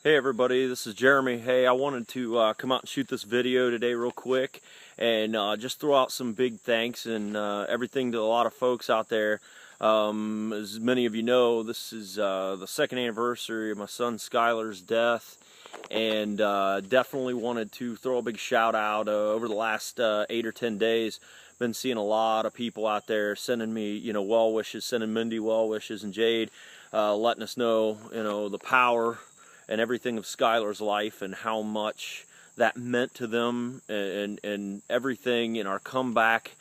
Hey everybody, this is Jeremy. Hey, I wanted to come out and shoot this video today real quick and just throw out some big thanks and everything to a lot of folks out there. As many of you know, this is the second anniversary of my son Skyler's death, and definitely wanted to throw a big shout out over the last 8 or 10 days. Been seeing a lot of people out there sending me, well wishes, sending Mindy well wishes and Jade, letting us know, the power and everything of Skyler's life and how much that meant to them, and everything in our comeback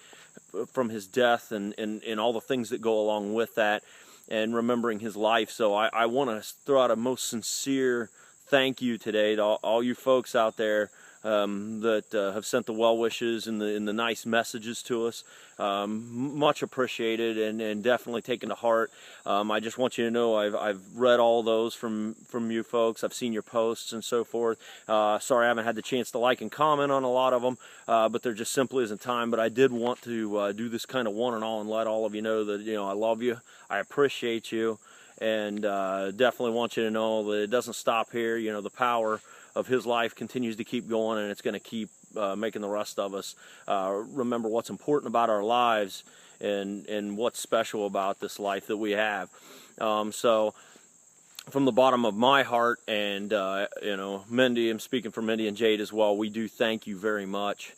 from his death, and all the things that go along with that, and remembering his life. So I want to throw out a most sincere thank you today to all you folks out there that have sent the well wishes and the nice messages to us. Much appreciated, and definitely taken to heart. I just want you to know I've read all those from you folks. I've seen your posts and so forth. Sorry I haven't had the chance to like and comment on a lot of them, but there just simply isn't time. But I did want to do this kind of one and all and let all of you know that I love you, I appreciate you, and definitely want you to know that it doesn't stop here. The power of his life continues to keep going, and it's going to keep making the rest of us remember what's important about our lives and what's special about this life that we have. So from the bottom of my heart, and Mindy, I'm speaking for Mindy and Jade as well, we do thank you very much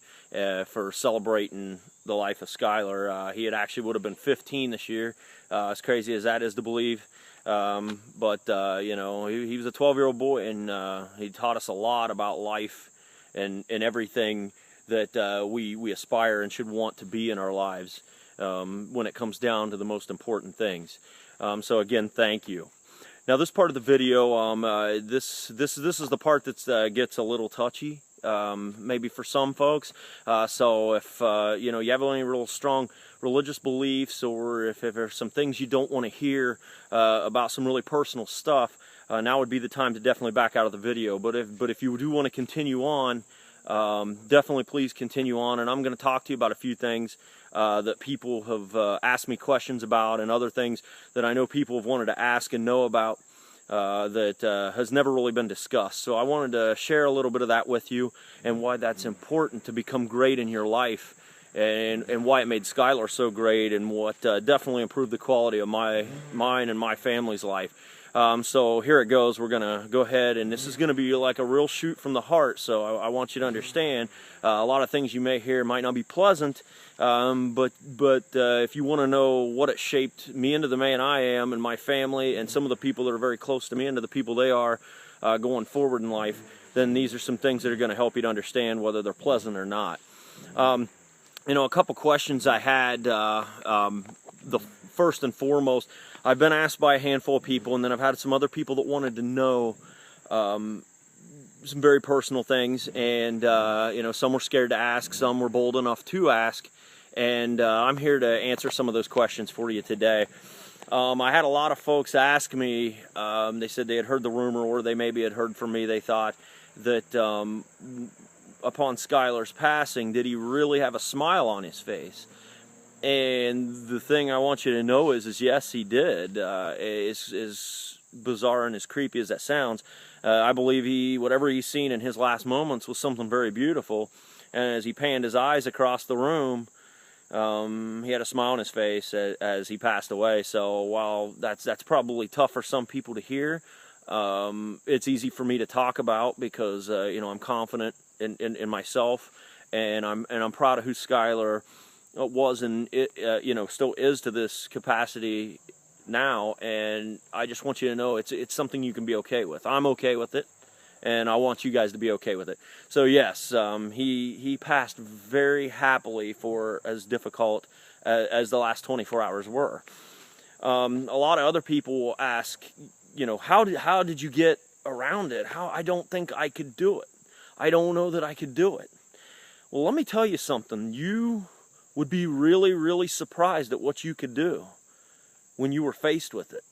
for celebrating the life of Skyler. He would have been 15 this year, as crazy as that is to believe. But he was a 12-year-old boy, and he taught us a lot about life and everything that we aspire and should want to be in our lives when it comes down to the most important things. So again, thank you. Now this part of the video, this is the part that gets a little touchy, maybe for some folks. So if you have any real strong religious beliefs, or if there's some things you don't want to hear about some really personal stuff, now would be the time to definitely back out of the video. But if you do want to continue on, definitely please continue on. And I'm going to talk to you about a few things that people have asked me questions about, and other things that I know people have wanted to ask and know about that has never really been discussed. So I wanted to share a little bit of that with you, and why that's important to become great in your life, and why it made Skyler so great, and what definitely improved the quality of mine and my family's life. So here it goes. We're gonna go ahead, and this is gonna be like a real shoot from the heart. So I want you to understand a lot of things you may hear might not be pleasant, but if you want to know what it shaped me into the man I am, and my family, and some of the people that are very close to me into the people they are going forward in life, then these are some things that are going to help you to understand whether they're pleasant or not. A couple questions I had. The first and foremost, I've been asked by a handful of people, and then I've had some other people that wanted to know some very personal things, and some were scared to ask, some were bold enough to ask, and I'm here to answer some of those questions for you today. I had a lot of folks ask me, they said they had heard the rumor, or they maybe had heard from me, they thought that upon Skyler's passing, did he really have a smile on his face? And the thing I want you to know is yes, he did. As bizarre and as creepy as that sounds, I believe whatever he's seen in his last moments was something very beautiful. And as he panned his eyes across the room, he had a smile on his face as he passed away. So while that's probably tough for some people to hear, it's easy for me to talk about, because I'm confident in myself, and I'm proud of who Skyler was, and still is to this capacity now. And I just want you to know it's something you can be okay with. I'm okay with it, and I want you guys to be okay with it. So yes, he passed very happily, for as difficult as the last 24 hours were. A lot of other people will ask, how did you get around it? I don't think I could do it. I don't know that I could do it. Well, let me tell you something. You would be really, really surprised at what you could do when you were faced with it.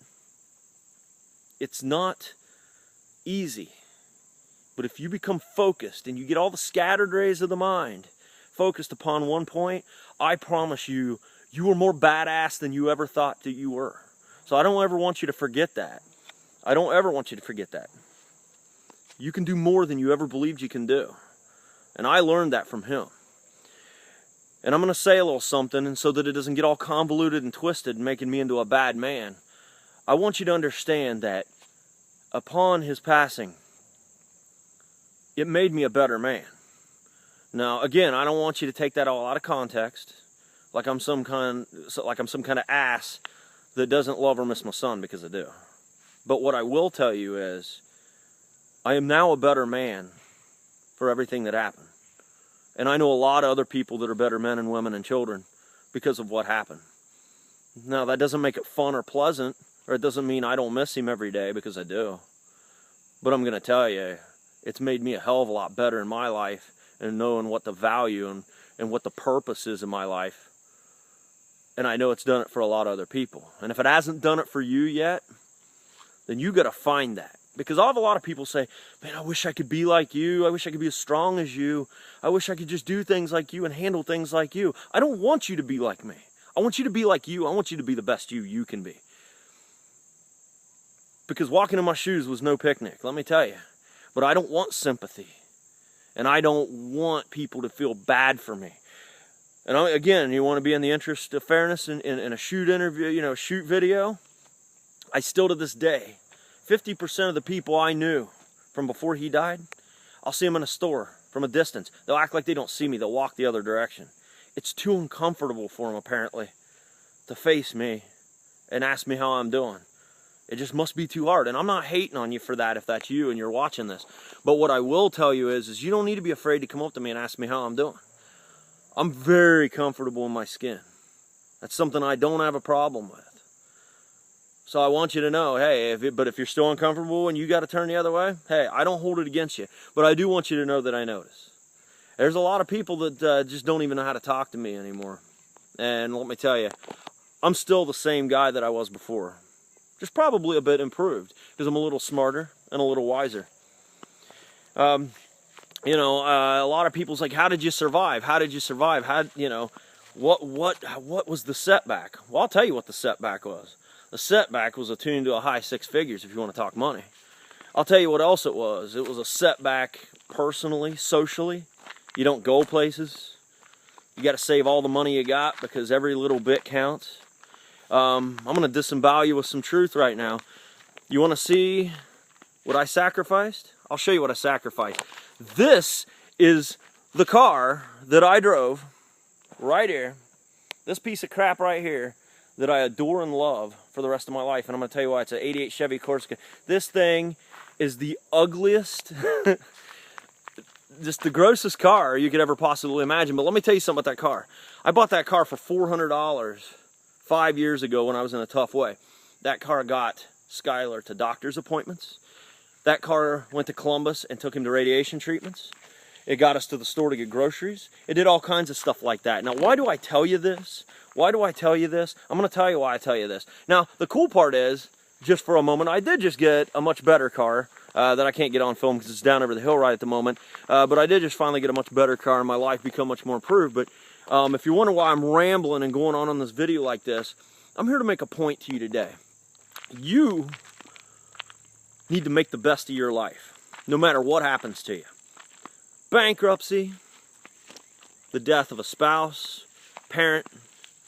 It's not easy, but if you become focused and you get all the scattered rays of the mind focused upon one point, I promise you, you are more badass than you ever thought that you were. So I don't ever want you to forget that. I don't ever want you to forget that. You can do more than you ever believed you can do. And I learned that from him. And I'm going to say a little something, and so that it doesn't get all convoluted and twisted, making me into a bad man. I want you to understand that upon his passing, it made me a better man. Now, again, I don't want you to take that all out of context, like I'm some kind of ass that doesn't love or miss my son, because I do. But what I will tell you is, I am now a better man for everything that happened. And I know a lot of other people that are better men and women and children because of what happened. Now, that doesn't make it fun or pleasant, or it doesn't mean I don't miss him every day, because I do. But I'm going to tell you, it's made me a hell of a lot better in my life, and knowing what the value and what the purpose is in my life. And I know it's done it for a lot of other people. And if it hasn't done it for you yet, then you got to find that. Because I have a lot of people say, man, I wish I could be like you. I wish I could be as strong as you. I wish I could just do things like you and handle things like you. I don't want you to be like me. I want you to be like you. I want you to be the best you can be. Because walking in my shoes was no picnic, let me tell you. But I don't want sympathy. And I don't want people to feel bad for me. And again, you want to be in the interest of fairness in a shoot interview, shoot video. I still to this day, 50% of the people I knew from before he died, I'll see them in a store from a distance. They'll act like they don't see me. They'll walk the other direction. It's too uncomfortable for them, apparently, to face me and ask me how I'm doing. It just must be too hard. And I'm not hating on you for that if that's you and you're watching this. But what I will tell you is you don't need to be afraid to come up to me and ask me how I'm doing. I'm very comfortable in my skin. That's something I don't have a problem with. So I want you to know, hey, but if you're still uncomfortable and you got to turn the other way, hey, I don't hold it against you. But I do want you to know that I notice. There's a lot of people that just don't even know how to talk to me anymore. And let me tell you, I'm still the same guy that I was before. Just probably a bit improved, because I'm a little smarter and a little wiser. A lot of people's like, how did you survive? How did you survive? What was the setback? Well, I'll tell you what the setback was. The setback was attuned to a high six figures, if you want to talk money. I'll tell you what else it was. It was a setback personally, socially. You don't go places. You got to save all the money you got, because every little bit counts. I'm going to disembowel you with some truth right now. You want to see what I sacrificed? I'll show you what I sacrificed. This is the car that I drove right here. This piece of crap right here that I adore and love for the rest of my life. And I'm going to tell you why. It's an 88 Chevy Corsica. This thing is the ugliest, just the grossest car you could ever possibly imagine. But let me tell you something about that car. I bought that car for $400 5 years ago when I was in a tough way. That car got Skyler to doctor's appointments. That car went to Columbus and took him to radiation treatments. It got us to the store to get groceries. It did all kinds of stuff like that. Now, why do I tell you this? Why do I tell you this? I'm going to tell you why I tell you this. Now, the cool part is, just for a moment, I did just get a much better car that I can't get on film because it's down over the hill right at the moment. But I did just finally get a much better car and my life become much more improved. But if you're wondering why I'm rambling and going on this video like this, I'm here to make a point to you today. You need to make the best of your life, no matter what happens to you. Bankruptcy, the death of a spouse, parent,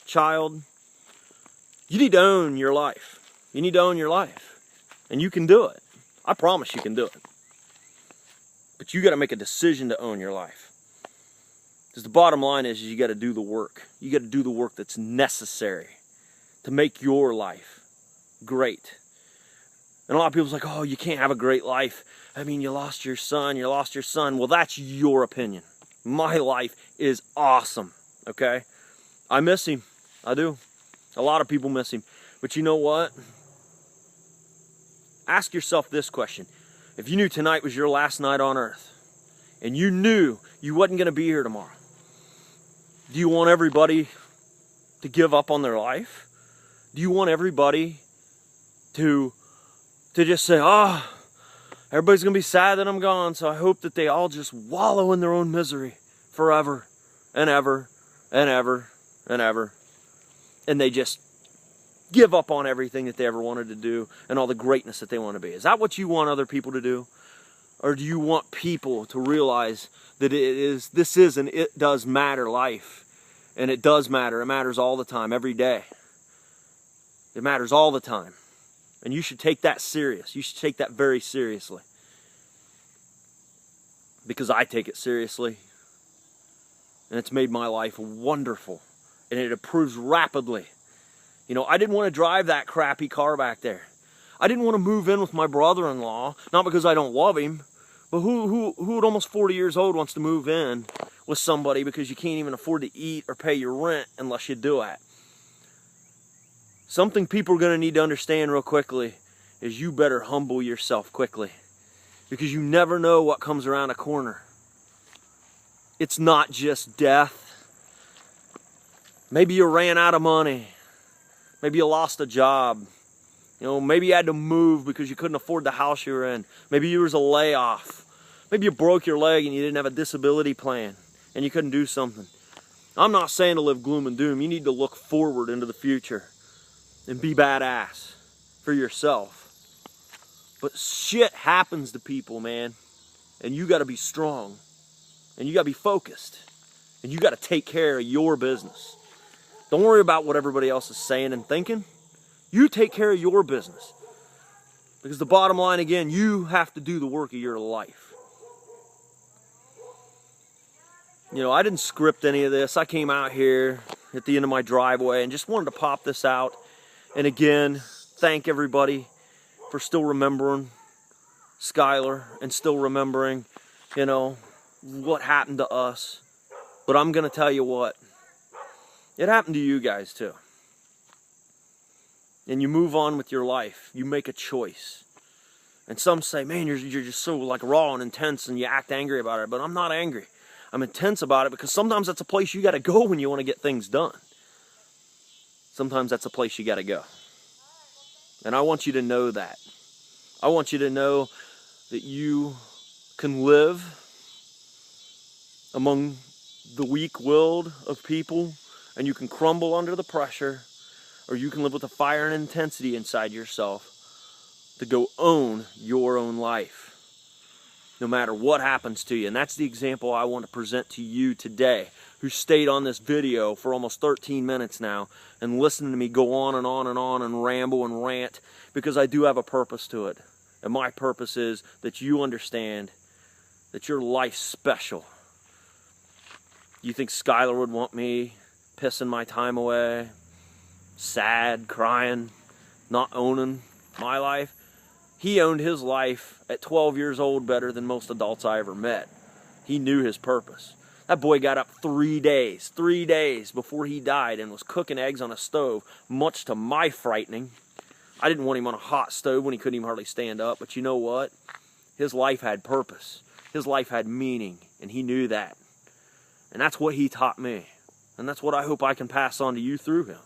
child. You need to own your life. You need to own your life. And you can do it. I promise you can do it. But you got to make a decision to own your life. Because the bottom line is you got to do the work. You got to do the work that's necessary to make your life great. And a lot of people's like, oh, you can't have a great life. I mean, you lost your son. Well, that's your opinion. My life is awesome, okay? I miss him. I do. A lot of people miss him. But you know what? Ask yourself this question. If you knew tonight was your last night on earth, and you knew you wasn't going to be here tomorrow, do you want everybody to give up on their life? Do you want everybody to just say, oh, everybody's going to be sad that I'm gone, so I hope that they all just wallow in their own misery forever and ever and ever and ever. And they just give up on everything that they ever wanted to do and all the greatness that they want to be. Is that what you want other people to do? Or do you want people to realize that this is an it does matter life? And it does matter. It matters all the time, every day. It matters all the time. And you should take that serious. You should take that very seriously. Because I take it seriously. And it's made my life wonderful. And it improves rapidly. You know, I didn't want to drive that crappy car back there. I didn't want to move in with my brother-in-law, not because I don't love him, but who at almost 40 years old wants to move in with somebody because you can't even afford to eat or pay your rent unless you do it? Something people are going to need to understand real quickly is you better humble yourself quickly, because you never know what comes around a corner. It's not just death. Maybe you ran out of money. Maybe you lost a job. You know, maybe you had to move because you couldn't afford the house you were in. Maybe there was a layoff. Maybe you broke your leg and you didn't have a disability plan and you couldn't do something. I'm not saying to live gloom and doom. You need to look forward into the future and be badass for yourself. But shit happens to people, man. And you got to be strong. And you got to be focused. And you got to take care of your business. Don't worry about what everybody else is saying and thinking. You take care of your business. Because the bottom line, again, you have to do the work of your life. You know, I didn't script any of this. I came out here at the end of my driveway and just wanted to pop this out. And again, thank everybody for still remembering Skyler and still remembering, you know, what happened to us. But I'm going to tell you what. It happened to you guys too. And you move on with your life. You make a choice. And some say, man, you're just so like raw and intense and you act angry about it. But I'm not angry. I'm intense about it because sometimes that's a place you got to go when you want to get things done. Sometimes that's a place you got to go. And I want you to know that. I want you to know that you can live among the weak-willed of people, and you can crumble under the pressure, or you can live with a fire and intensity inside yourself to go own your own life, no matter what happens to you. And that's the example I want to present to you today, who stayed on this video for almost 13 minutes now and listened to me go on and on and on and ramble and rant, because I do have a purpose to it. And my purpose is that you understand that your life's special. You think Skyler would want me pissing my time away, sad, crying, not owning my life? He owned his life at 12 years old better than most adults I ever met. He knew his purpose. That boy got up 3 days before he died and was cooking eggs on a stove, much to my frightening. I didn't want him on a hot stove when he couldn't even hardly stand up, but you know what? His life had purpose. His life had meaning, and he knew that. And that's what he taught me. And that's what I hope I can pass on to you through him.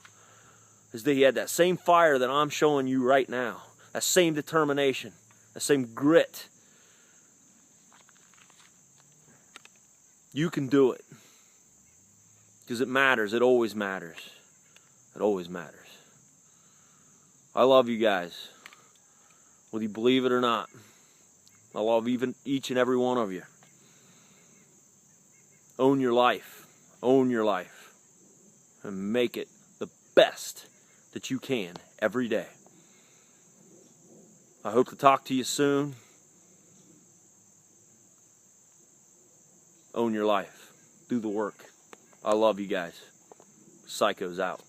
Is that he had that same fire that I'm showing you right now. That same determination. That same grit. You can do it. Because it matters. It always matters. It always matters. I love you guys. Whether you believe it or not. I love each and every one of you. Own your life. Own your life. And make it the best that you can every day. I hope to talk to you soon. Own your life. Do the work. I love you guys. Psycho's out.